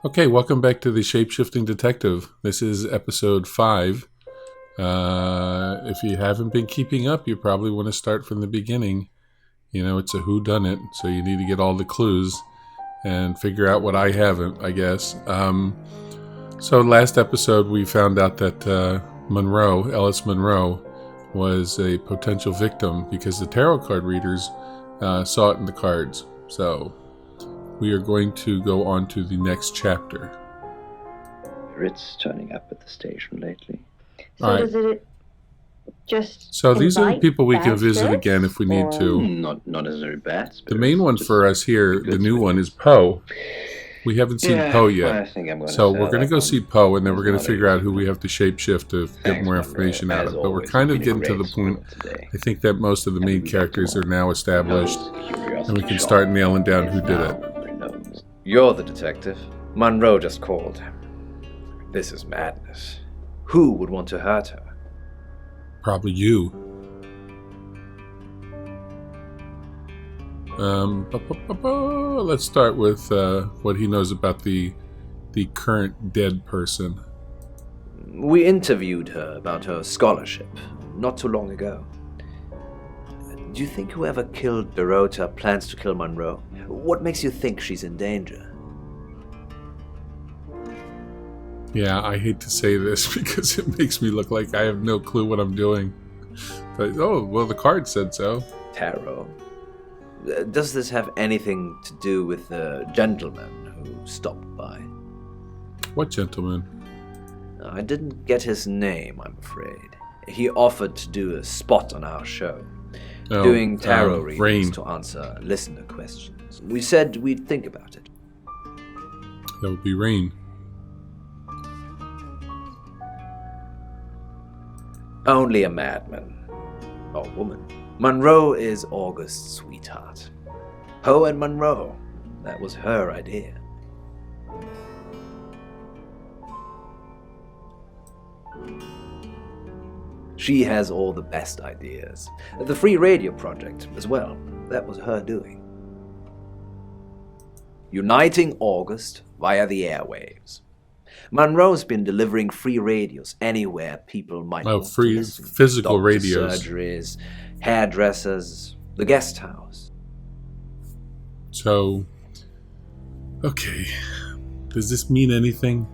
Okay, welcome back to the Shapeshifting Detective. This is episode 5. If you haven't been keeping up, you probably want to start from the beginning. You know, it's a whodunit, so you need to get all the clues and figure out what I haven't, I guess. So last episode, we found out that Ellis Monroe, was a potential victim because the tarot card readers saw it in the cards. So we are going to go on to the next chapter. Ritz turning up at the station lately. All So right. So these are the people we can visit again if we need to. Not necessarily bad spirits. The main one for us here, the new one, is Poe. We haven't seen Poe yet. So we're going to go see Poe, and then we're going to figure out who we have to shapeshift to get more information out of. But we're kind of getting to the point, I think, that most of the main characters are now established, and we can start nailing down who did it. You're the detective. Monro just called. This is madness. Who would want to hurt her? Probably you. Let's start with what he knows about the current dead person. We interviewed her about her scholarship not too long ago. Do you think whoever killed Dorota plans to kill Monro? What makes you think she's in danger? Yeah, I hate to say this because it makes me look like I have no clue what I'm doing. But, the card said so. Tarot. Does this have anything to do with the gentleman who stopped by? What gentleman? I didn't get his name, I'm afraid. He offered to do a spot on our show, doing tarot readings Rain. to answer listener questions. We said we'd think about it. That would be Rain. Only a madman. Or woman. Monro is August's sweetheart. Poe and Monro. That was her idea. She has all the best ideas. The free radio project as well. That was her doing. Uniting August via the airwaves. Monroe's been delivering free radios anywhere people might want free to listen. physical Doctor radios. Surgeries, hairdressers, the guest house. So, okay. Does this mean anything?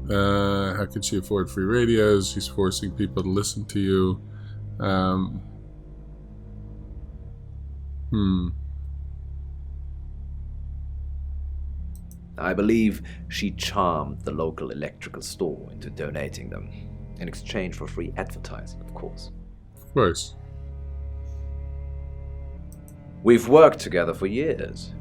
How could she afford free radios? She's forcing people to listen to you. I believe she charmed the local electrical store into donating them, in exchange for free advertising, of course. Of course. We've worked together for years.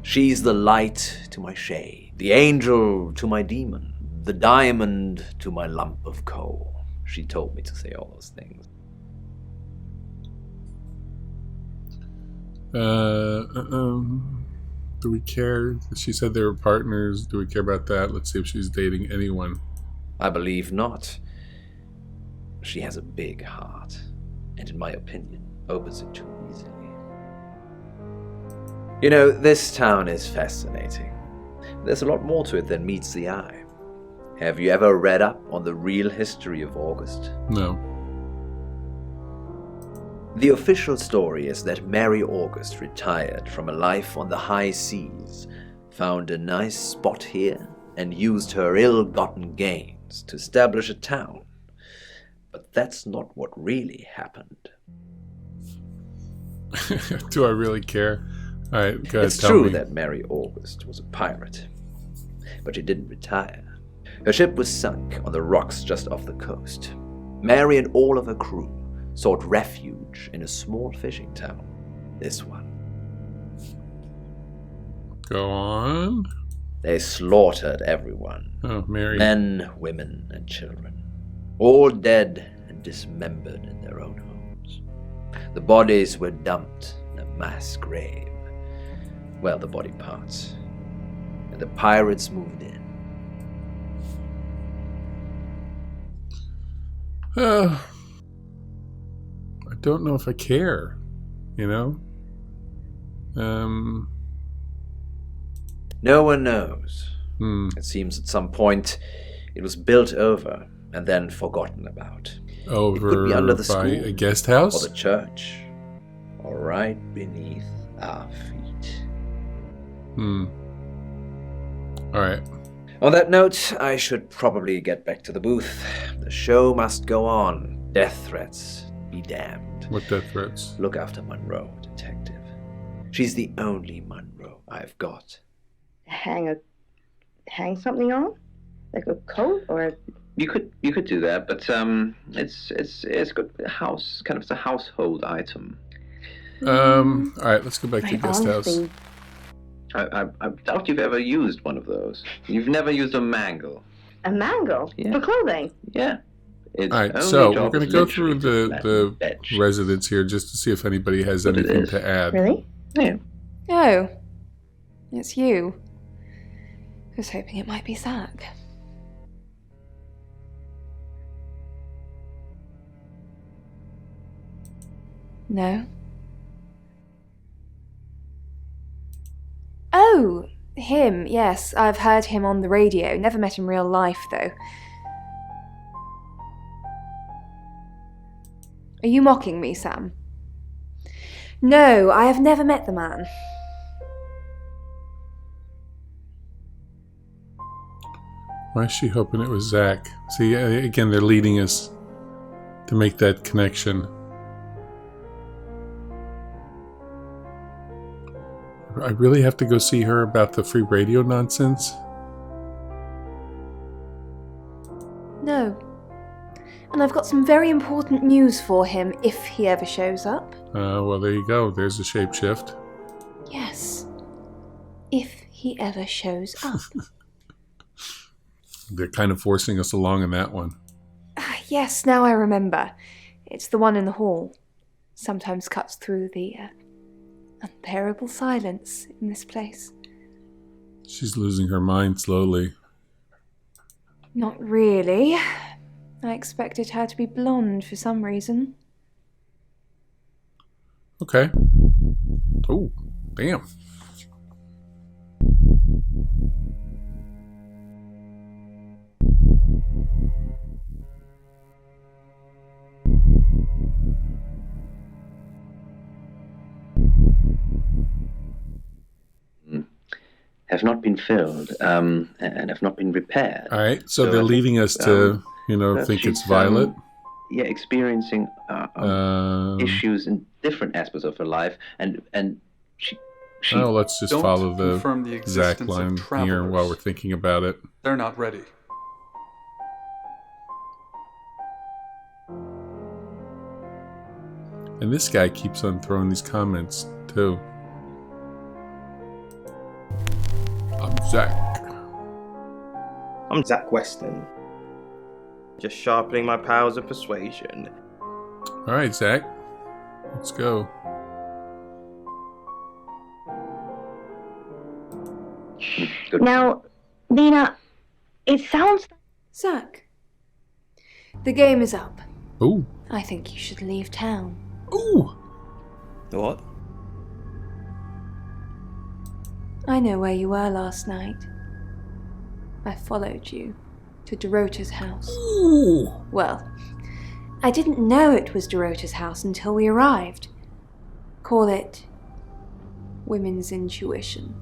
She's the light to my shade, the angel to my demon, the diamond to my lump of coal. She told me to say all those things. Do we care? She said they were partners. Do we care about that? Let's see if she's dating anyone. I believe not. She has a big heart, and in my opinion, opens it too easily. You know, this town is fascinating. There's a lot more to it than meets the eye. Have you ever read up on the real history of August? No. The official story is that Mary August retired from a life on the high seas, found a nice spot here, and used her ill-gotten gains to establish a town. But that's not what really happened. Do I really care? All right, go ahead, It's tell true me. that Mary August was a pirate, but she didn't retire. Her ship was sunk on the rocks just off the coast. Mary and all of her crew sought refuge in a small fishing town. This one. Go on. They slaughtered everyone. Oh, Mary. Men, women, and children. All dead and dismembered in their own homes. The bodies were dumped in a mass grave. Well, the body parts. And the pirates moved in. I don't know if I care, you know? No one knows. Hmm. It seems at some point it was built over and then forgotten about. It could be under Over the by school, a guest or house? the church, or right beneath our feet. Alright. On that note, I should probably get back to the booth. The show must go on. Death threats be damned. What death threats? Look after Monro, detective. She's the only Monro I've got. Hang something on? Like a coat or You could do that, but it's good house kind of it's a household item. Alright, let's go back to I guest house. honestly- I doubt you've ever used one of those. You've never used a mangle. a mango Yeah. for clothing. Yeah. Its Alright, only so we're job going to is go literally through to flatten the bed sheets. residents here just to see if anybody has But it anything is. to add. Really? Yeah. Oh, it's you. I was hoping it might be Zach. No? Oh, him, yes. I've heard him on the radio. Never met in real life, though. Are you mocking me, Sam? No, I have never met the man. Why is she hoping it was Zach? See, again, they're leading us to make that connection. I really have to go see her about the free radio nonsense? No. And I've got some very important news for him if he ever shows up. Well, there you go. There's a shapeshift. Yes. If he ever shows up. They're kind of forcing us along in that one. Yes, now I remember. It's the one in the hall. Sometimes cuts through the unbearable silence in this place. She's losing her mind slowly. Not really. I expected her to be blonde for some reason. Okay. Oh, damn. Have not been filled, and have not been repaired. All right, so I they're think, leading us to, that think it's she's, Violet. Yeah, experiencing issues in different aspects of her life, and she. Oh, let's just Don't follow confirm the the Zach existence of line here travelers. while we're thinking about it. They're not ready. And this guy keeps on throwing these comments, too. I'm Zach. I'm Zach Weston. Just sharpening my powers of persuasion. All right, Zach. Let's go. Good. Now, Lena, it sounds. Zach. The game is up. Ooh. I think you should leave town. Ooh. What? I know where you were last night. I followed you to Dorota's house. Ooh. Well, I didn't know it was Dorota's house until we arrived. Call it women's intuition.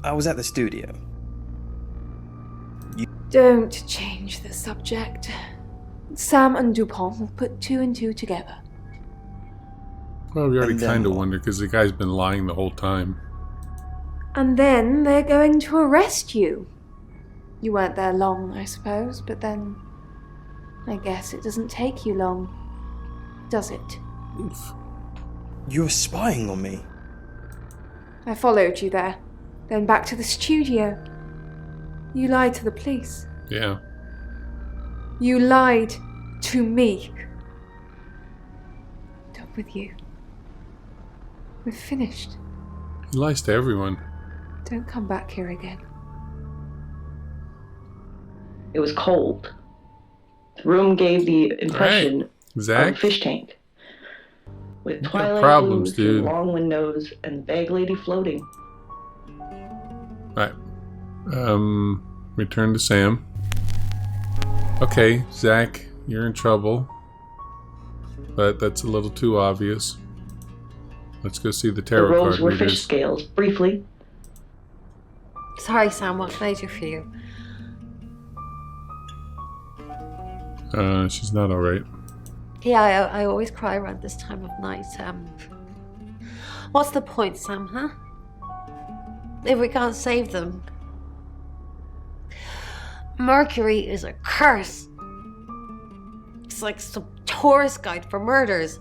I was at the studio. Don't change the subject. Sam and Dupont will put two and two together. Well, we already And then kind of what? wondered because the guy's been lying the whole time. And then they're going to arrest you. You weren't there long, I suppose, but then I guess it doesn't take you long, does it? Oof. You were spying on me. I followed you there, then back to the studio. You lied to the police. Yeah. You lied to me. Done with you. We're finished. He lies to everyone. Don't come back here again. It was cold. The room gave the impression of a Zach? fish tank. With got twilight problems, blues, dude. long windows, and the bag lady floating. Alright. Return to Sam. Okay, Zach, you're in trouble. But that's a little too obvious. Let's go see the The tarot roles card were fish readers. scales. Briefly, Sorry, Sam, what can I do for you? She's not alright. Yeah, I always cry around this time of night. What's the point, Sam, huh? If we can't save them. Mercury is a curse. It's like some tourist guide for murders.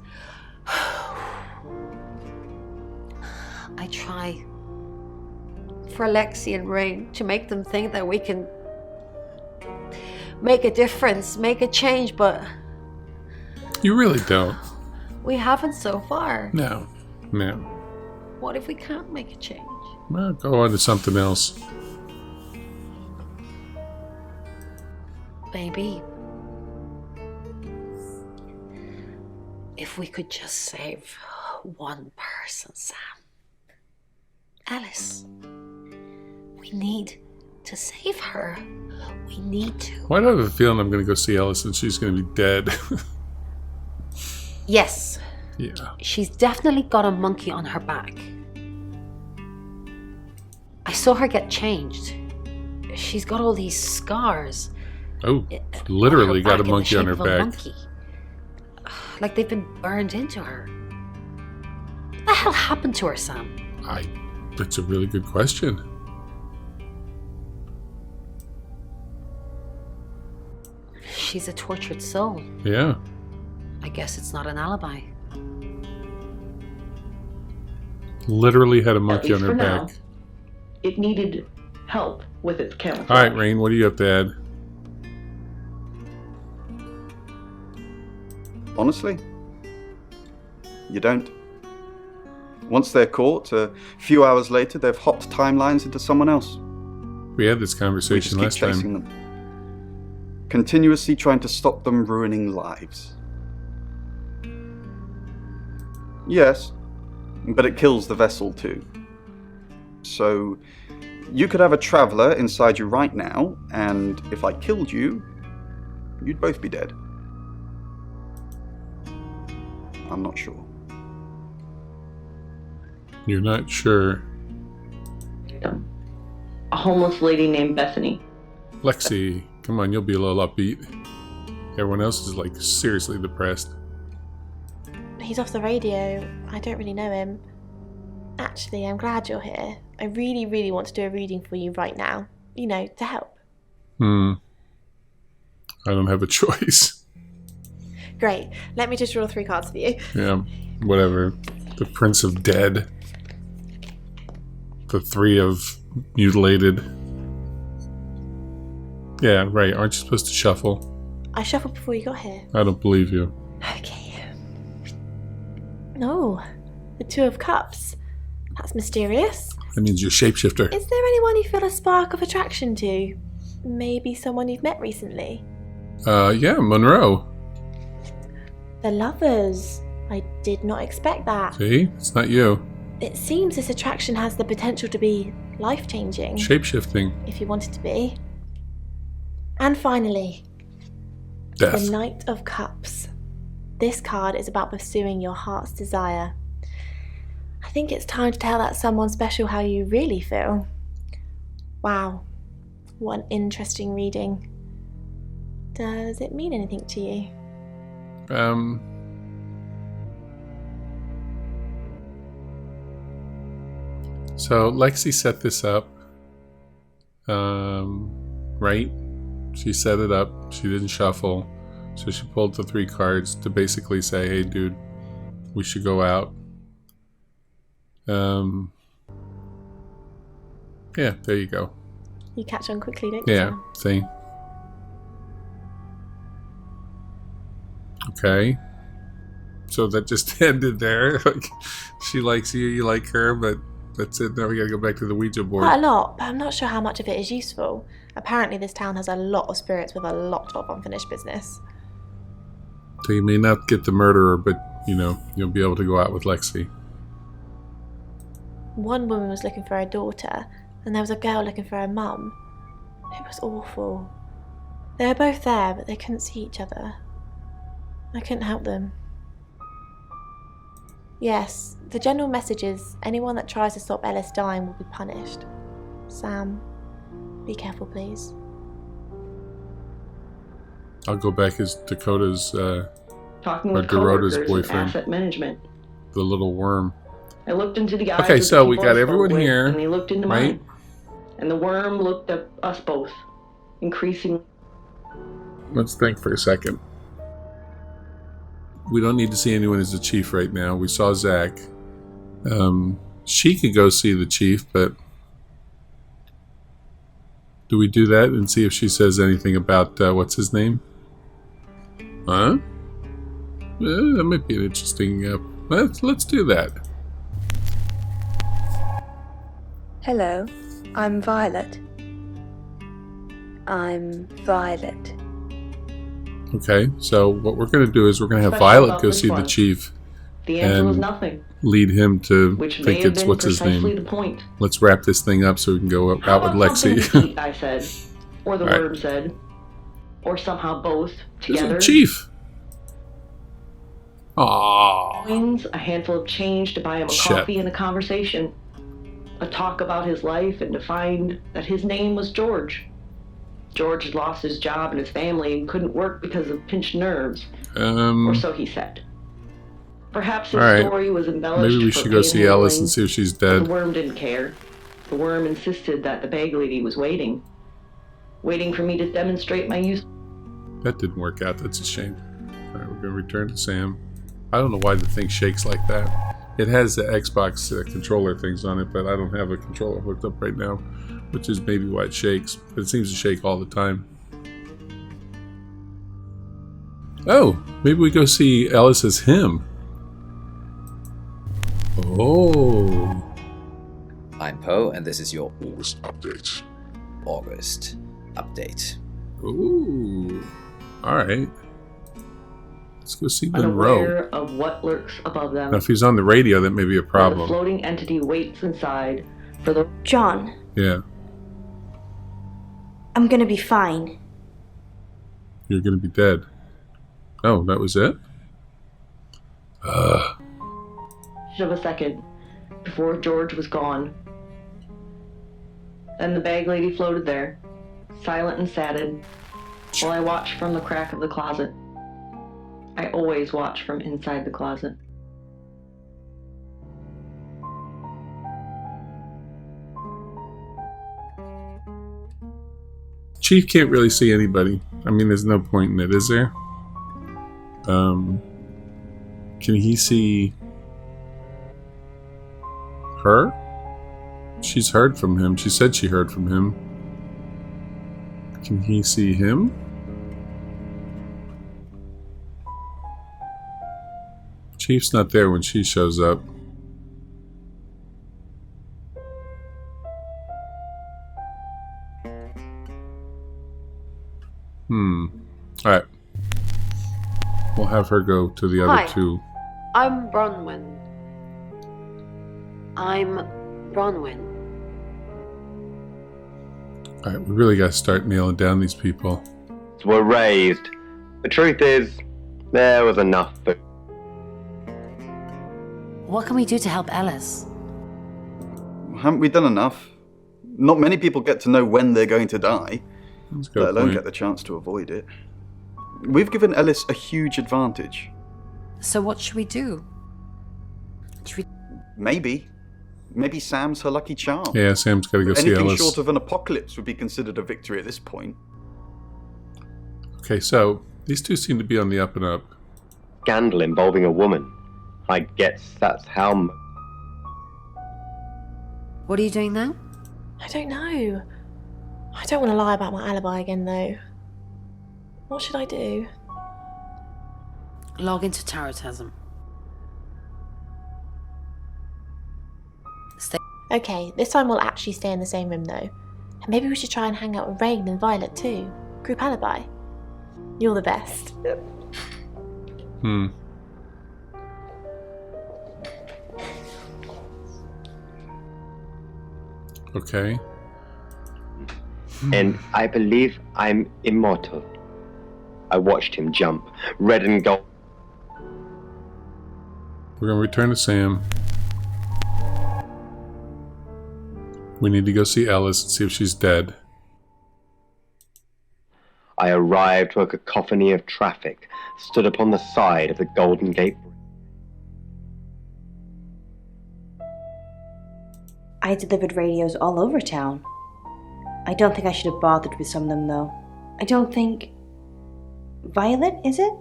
I try for Alexi and Rain to make them think that we can make a difference, make a change, but You really don't. we haven't so far. No. No. What if we can't make a change? Well, go on to something else. Maybe if we could just save one person, Sam. Alice. We need to save her. We need to. Why do I have a feeling I'm going to go see Alice and she's going to be dead? Yes, Yeah. she's definitely got a monkey on her back. I saw her get changed. She's got all these scars. Oh, literally On her got a back in the monkey on her shape of a back. monkey. Like they've been burned into her. What the hell happened to her, Sam? That's a really good question. She's a tortured soul. Yeah. I guess it's not an alibi. Literally had a at monkey on least her for now, back. it needed help with its camouflage. Alright, Rain, what do you have to add? Honestly, you don't. Once they're caught, a few hours later, they've hopped timelines into someone else. We had this We just conversation keep last chasing time. them, continuously trying to stop them ruining lives. Yes, but it kills the vessel too. So, you could have a traveler inside you right now, and if I killed you, you'd both be dead. I'm not sure. You're not sure. A homeless lady named Bethany. Lexi, come on, you'll be a little upbeat. Everyone else is like seriously depressed. He's off the radio. I don't really know him. Actually, I'm glad you're here. I really, really want to do a reading for you right now. You know, to help. I don't have a choice. Great. Let me just draw 3 cards for you. Yeah, whatever. The Prince of Dead. The 3 of Mutilated. Yeah, right. Aren't you supposed to shuffle? I shuffled before you got here. I don't believe you. Okay. Oh, the 2 of Cups. That's mysterious. That means you're a shapeshifter. Is there anyone you feel a spark of attraction to? Maybe someone you've met recently? Yeah, Monroe. The Lovers. I did not expect that. See? It's not you. It seems this attraction has the potential to be life-changing. Shapeshifting. If you want it to be. And finally, Death. the Knight of Cups. This card is about pursuing your heart's desire. I think it's time to tell that someone special how you really feel. Wow, what an interesting reading. Does it mean anything to you? So Lexi set this up. Right? She set it up. She didn't shuffle. So she pulled the 3 cards to basically say, hey dude, we should go out. Yeah, there you go. You catch on quickly, don't you? Yeah, Sam? see? Okay. So that just ended there. Like, she likes you, you like her, but that's it. Now we gotta go back to the Ouija board. Quite a lot, but I'm not sure how much of it is useful. Apparently this town has a lot of spirits with a lot of unfinished business. So you may not get the murderer, but, you know, you'll be able to go out with Lexi. One woman was looking for her daughter, and there was a girl looking for her mum. It was awful. They were both there, but they couldn't see each other. I couldn't help them. Yes, the general message is anyone that tries to stop Ellis dying will be punished. Sam, be careful, please. I'll go back as Dakota's, Talking or with Dorota's coworkers and boyfriend. asset management. The little worm. I looked into the eyes Okay, of the so we people got I spoke everyone with, here, and they looked into right? mine. And the worm looked at us both, increasing. Let's think for a second. We don't need to see anyone as the chief right now. We saw Zach. She could go see the chief, but do we do that and see if she says anything about what's his name? Huh? That might be an interesting. Let's do that. Hello, I'm Violet. I'm Violet. Okay, so what we're going to do is we're going to have Special Violet about go this see the one. chief The answer was and nothing, lead him to which may think have it's been what's his precisely name. the point. Let's wrap this thing up so we can go How out with about something Lexi. to eat, I said, or the Right. worm said, or somehow both This is together. the chief. Aww. Coins, a handful of change to buy him a Shit. coffee and a conversation. A talk about his life and to find that his name was George. George had lost his job and his family and couldn't work because of pinched nerves, or so he said. Perhaps his Alright. story was embellished. Maybe we for should go see Ellis and panhandling, see if she's but the dead. worm didn't care. The worm insisted that the bag lady was waiting for me to demonstrate my use. That didn't work out. That's a shame. Alright, we're going to return to Sam. I don't know why the thing shakes like that. It has the Xbox controller things on it, but I don't have a controller hooked up right now, which is maybe why it shakes. But it seems to shake all the time. Oh, maybe we go see Ellis as him. Oh. I'm Poe, and this is your August update. August update. Ooh. Alright. Let's go see Unaware Monroe. of what lurks above them. Now, if he's on the radio, that may be a The problem. floating entity waits inside for the. John, Yeah. I'm gonna be fine. You're going to be dead. Oh, that was it? of a second before George was gone. Then the bag lady floated there, silent and saddened, while I watched from the crack of the closet. I always watch from inside the closet. Chief can't really see anybody. I mean, there's no point in it, is there? Can he see her? She's heard from him. She said she heard from him. Can he see him? Chief's not there when she shows up. Alright. We'll have her go to the other Hi. two. I'm Bronwyn. Alright, we really gotta start nailing down these people. Were raised. The truth is, there was enough for. What can we do to help Ellis? Haven't we done enough? Not many people get to know when they're going to die, That's a good let alone point. get the chance to avoid it. We've given Ellis a huge advantage. So what should we do? Maybe Sam's her lucky charm. Yeah, Sam's gotta go see Anything Ellis. short of an apocalypse would be considered a victory at this point. Okay, so these two seem to be on the up and up. Scandal involving a woman. I guess that's how. What are you doing now? I don't know. I don't want to lie about my alibi again, though. What should I do? Log into Tarotism. Okay, this time we'll actually stay in the same room, though. And maybe we should try and hang out with Rain and Violet, too. Group alibi. You're the best. Okay. And I believe I'm immortal. I watched him jump, red and gold. We're going to return to Sam. We need to go see Alice and see if she's dead. I arrived to a cacophony of traffic, stood upon the side of the Golden Gate. I delivered radios all over town. I don't think I should have bothered with some of them, though. I don't think... Violet, is it?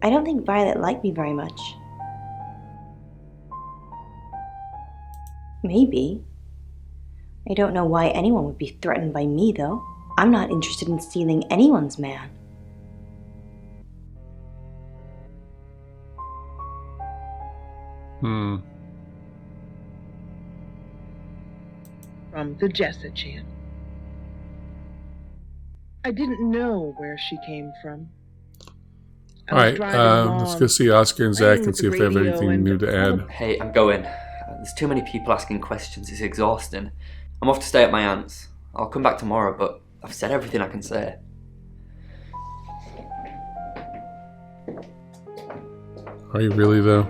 I don't think Violet liked me very much. Maybe. I don't know why anyone would be threatened by me, though. I'm not interested in stealing anyone's man. From the Jessa channel. I didn't know where she came from. Alright, let's go see Oscar and Zach and see if they have anything new to add. Hey, I'm going. There's too many people asking questions, it's exhausting. I'm off to stay at my aunt's. I'll come back tomorrow, but I've said everything I can say. Are you really, though?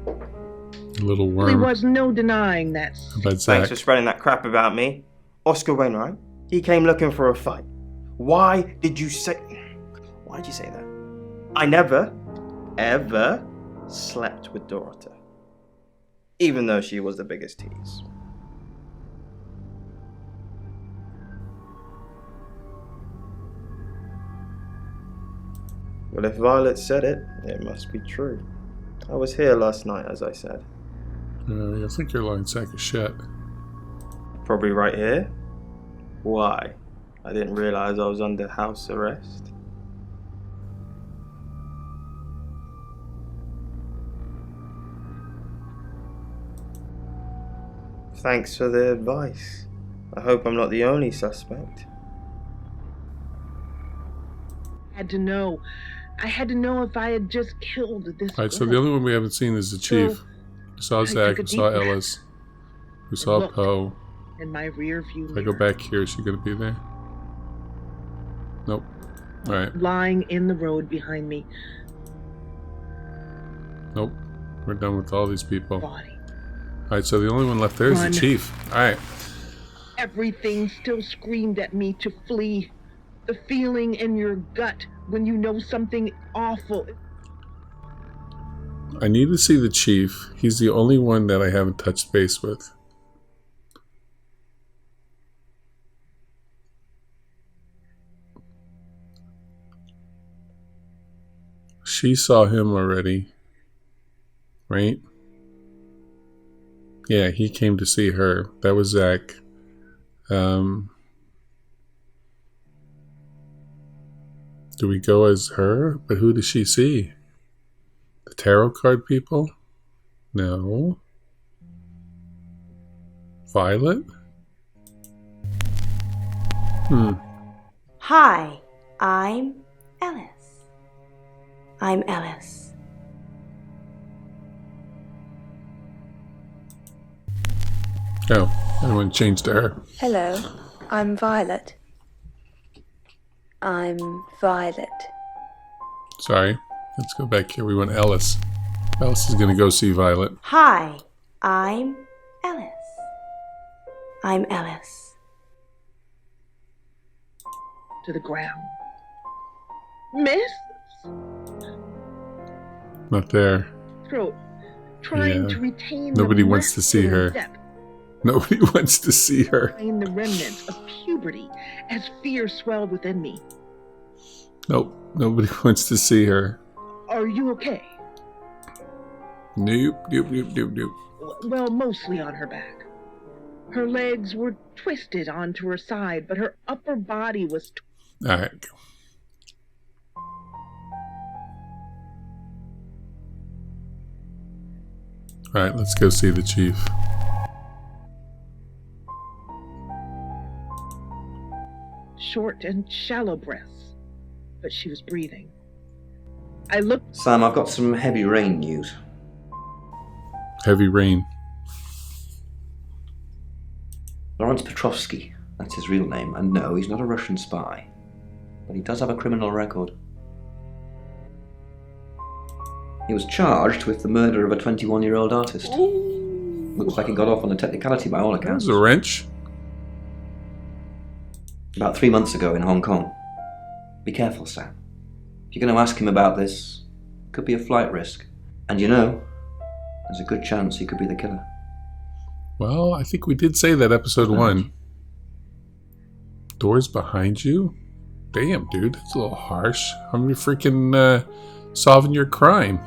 A little worm. There was no denying that. About Zach. Thanks for spreading that crap about me. Oscar Wainwright, he came looking for a fight. Why did you say that? I never, ever slept with Dorota. Even though she was the biggest tease. Well, if Violet said it, it must be true. I was here last night, as I said. I think you're lying sack of shit. Probably right here. Why? I didn't realize I was under house arrest. Thanks for the advice. I hope I'm not the only suspect. Had to know. I had to know if I had just killed this Alright, so girl. the only one we haven't seen is the chief. We saw Zach, we saw Ellis, we saw Poe. In my rear view If I go back here, is she going to be there? Nope. Alright. lying in the road behind me. Nope. We're done with all these people. Body. Alright, so the only one left there is the Run. chief. Alright. Everything still screamed at me to flee. The feeling in your gut when you know something awful. I need to see the chief. He's the only one that I haven't touched base with. She saw him already. Right? Yeah, he came to see her. That was Zach. Do we go as her? But who does she see? The tarot card people? No. Violet? Hi, I'm Alice. I'm Alice. Oh, everyone changed to her. Hello, I'm Violet. I'm Violet. Sorry. Let's go back here. We want Ellis. Ellis is going to go see Violet. Hi, I'm Alice. I'm Alice. To the ground. Miss? Not there. Throat. Trying Yeah. to retain Nobody the wants to see her. masculine depth Nobody wants to see her. behind the remnants of puberty as fear swelled within me. Nope. Nobody wants to see her. Are you okay? Nope. Nope. Nope. Nope. Nope. Well, mostly on her back. Her legs were twisted onto her side, but her upper body was... Alright. Alright, let's go see the chief. short and shallow breaths, but she was breathing. I looked... Sam, I've got some heavy rain news. Heavy rain. Lawrence Petrovsky, that's his real name, and no, he's not a Russian spy. But he does have a criminal record. He was charged with the murder of a 21-year-old artist. Looks like he got off on a technicality by all accounts. That was a wrench. About 3 months ago in Hong Kong. Be careful, Sam. If you're going to ask him about this, it could be a flight risk. And you know, there's a good chance he could be the killer. Well, I think we did say that episode 1. Doors behind you? Damn, dude, that's a little harsh. I'm freaking solving your crime.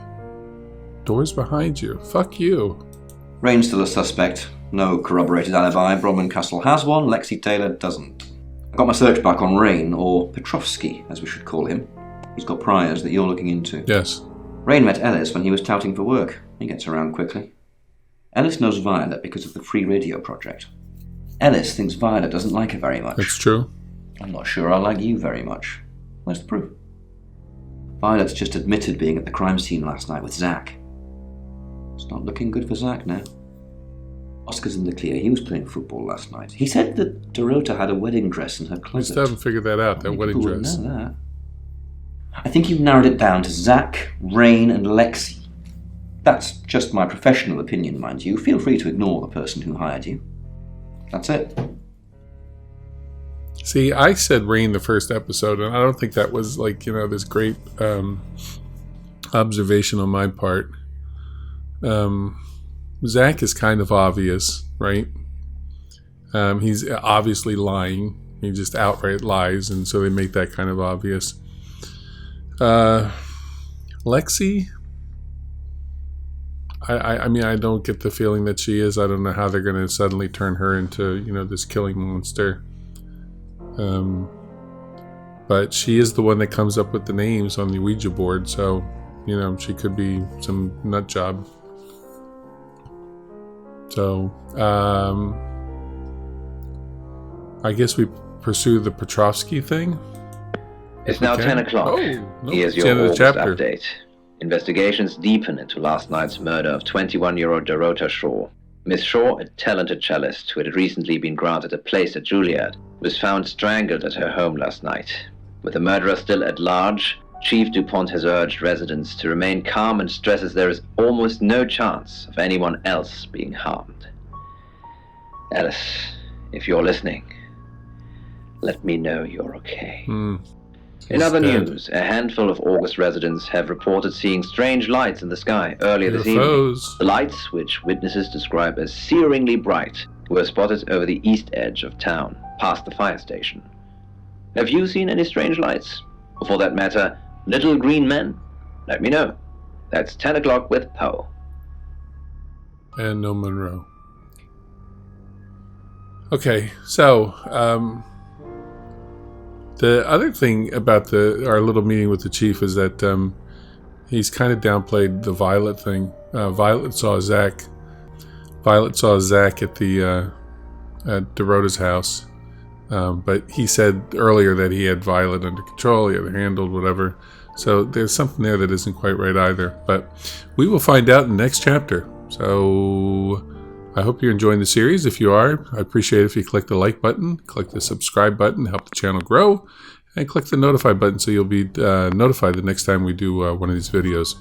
Doors behind you. Fuck you. Rain's still a suspect. No corroborated alibi. Bromlin Castle has one. Lexi Taylor doesn't. I got my search back on Rain, or Petrovsky, as we should call him. He's got priors that you're looking into. Yes. Rain met Ellis when he was touting for work. He gets around quickly. Ellis knows Violet because of the free radio project. Ellis thinks Violet doesn't like her very much. That's true. I'm not sure I like you very much. Where's the proof? Violet's just admitted being at the crime scene last night with Zach. It's not looking good for Zach now. Oscar's in the clear. He was playing football last night. He said that Dorota had a wedding dress in her We closet. still haven't figured that out, that wedding People dress. wouldn't know that. I think you've narrowed it down to Zach, Rain, and Lexi. That's just my professional opinion, mind you. Feel free to ignore the person who hired you. That's it. See, I said Rain the first episode, and I don't think that was like, this great observation on my part. Zach is kind of obvious, right? He's obviously lying. He just outright lies, and so they make that kind of obvious. Lexi, I mean, I don't get the feeling that she is. I don't know how they're going to suddenly turn her into, this killing monster. But she is the one that comes up with the names on the Ouija board, so, she could be some nut job. So, I guess we pursue the Petrovsky thing. It's now 10 o'clock. Oh, no, Here's it's the your end of the August chapter. update. Investigations deepen into last night's murder of 21-year-old Dorota Shaw. Miss Shaw, a talented cellist who had recently been granted a place at Juilliard, was found strangled at her home last night. With the murderer still at large, Chief DuPont has urged residents to remain calm and stresses there is almost no chance of anyone else being harmed. Alice, if you're listening, let me know you're okay. In other news, a handful of August residents have reported seeing strange lights in the sky earlier this evening. UFOs. The lights, which witnesses describe as searingly bright, were spotted over the east edge of town, past the fire station. Have you seen any strange lights? Or for that matter, little green men? Let me know. That's 10 o'clock with Poe. And no Monroe. Okay, so, the other thing about our little meeting with the chief is that he's kind of downplayed the Violet thing. Violet saw Zach at the at Dorota's house, but he said earlier that he had Violet under control, he had her handled, whatever. So there's something there that isn't quite right either. But we will find out in the next chapter. So I hope you're enjoying the series. If you are, I appreciate it if you click the like button, click the subscribe button, help the channel grow, and click the notify button so you'll be notified the next time we do one of these videos.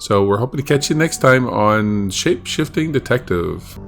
So we're hoping to catch you next time on Shapeshifting Detective.